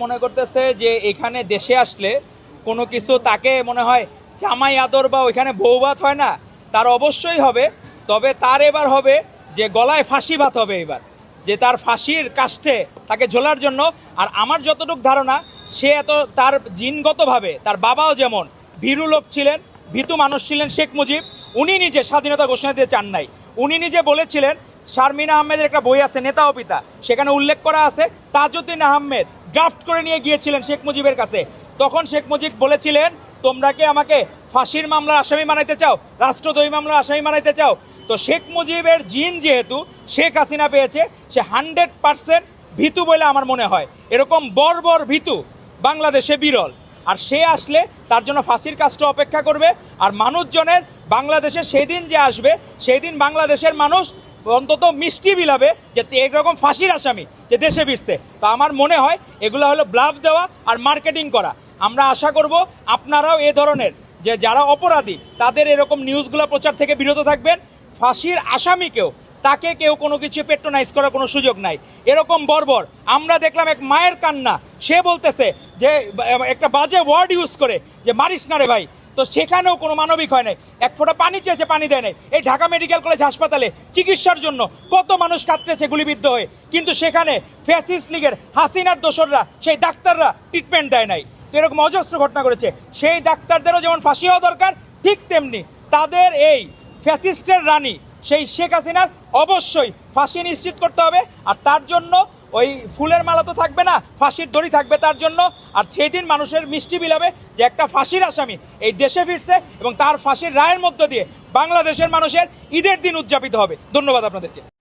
মনে করতেছে যে এখানে দেশে আসলে কোনো কিছু তাকে মনে হয় জামাই আদর বা ওইখানে বৌভাত হয় না, তার অবশ্যই হবে। তবে তার এবার হবে যে গলায় ফাঁসি ভাত হবে এবার, যে তার ফাঁসির কাষ্ঠে তাকে ঝোলার জন্য। আর আমার যতটুকু ধারণা, সে এত তার জিনগতভাবে তার বাবাও যেমন ভীরু লোক ছিলেন, ভীতু মানুষ ছিলেন শেখ মুজিব, উনি নিজে স্বাধীনতা ঘোষণা দিতে চান নাই। উনি নিজে বলেছিলেন, শারমিন আহমেদের একটা বই আছে নেতা ও পিতা, সেখানে উল্লেখ করা আছে তাজউদ্দিন আহমেদ ড্রাফট করে নিয়ে গিয়েছিলেন শেখ মুজিবের কাছে। তখন শেখ মুজিব বলেছিলেন, তোমরা কি আমাকে ফাঁসির মামলার আসামি বানাইতে চাও, রাষ্ট্রদ্রোহী মামলার আসামি বানাইতে চাও? তো শেখ মুজিবের জিন যেহেতু শেখ হাসিনা পেয়েছে, সে 100% ভীতু বলে আমার মনে হয়। এরকম বর্বর ভীতু বাংলাদেশে বিরল। আর সে আসলে তার জন্য ফাঁসির কাজটা অপেক্ষা করবে। আর মানুষজনের বাংলাদেশে সেই দিন যে আসবে, সেই দিন বাংলাদেশের মানুষ অন্তত মিষ্টি বিলাবে যে এরকম ফাঁসির আসামি যে দেশে ফিরছে। তো আমার মনে হয় এগুলো হলো ব্লাফ দেওয়া আর মার্কেটিং করা। আমরা আশা করব আপনারাও এ ধরনের যে যারা অপরাধী তাদের এরকম নিউজগুলো প্রচার থেকে বিরত থাকবেন। ফাঁসির আসামিকেও তাকে কেউ কোনো কিছু পেট্রোনাইজ করার কোনো সুযোগ নাই। এরকম বর্বর আমরা দেখলাম এক মায়ের কান্না, সে বলতেছে যে একটা বাজে ওয়ার্ড ইউজ করে যে মারিস না রে ভাই। তো সেখানেও কোনো মানবিক হয় নাই, এক ফোঁটা পানি চেয়েছে পানি দেয় নাই। এই ঢাকা মেডিকেল কলেজ হাসপাতালে চিকিৎসার জন্য কত মানুষ কাটতেছে গুলিবিদ্ধ হয়ে, কিন্তু সেখানে ফ্যাসিস্ট লীগের হাসিনার দোসররা সেই ডাক্তাররা ট্রিটমেন্ট দেয় নাই। তো এরকম অজস্র ঘটনা করেছে। সেই ডাক্তারদেরও যেমন ফাঁসি হওয়া দরকার, ঠিক তেমনি তাদের এই ফ্যাসিস্টের রানী সেই শেখ হাসিনার অবশ্যই ফাঁসি নিশ্চিত করতে হবে। আর তার জন্য ওই ফুলের মালা তো থাকবে না, ফাঁসির দড়ি থাকবে তার জন্য। আর সেই দিন মানুষের মিষ্টি বিলাবে যে একটা ফাঁসির আসামি এই দেশে ফিরছে, এবং তার ফাঁসির রায়ের মধ্য দিয়ে বাংলাদেশের মানুষের ঈদের দিন উদযাপিত হবে। ধন্যবাদ আপনাদেরকে।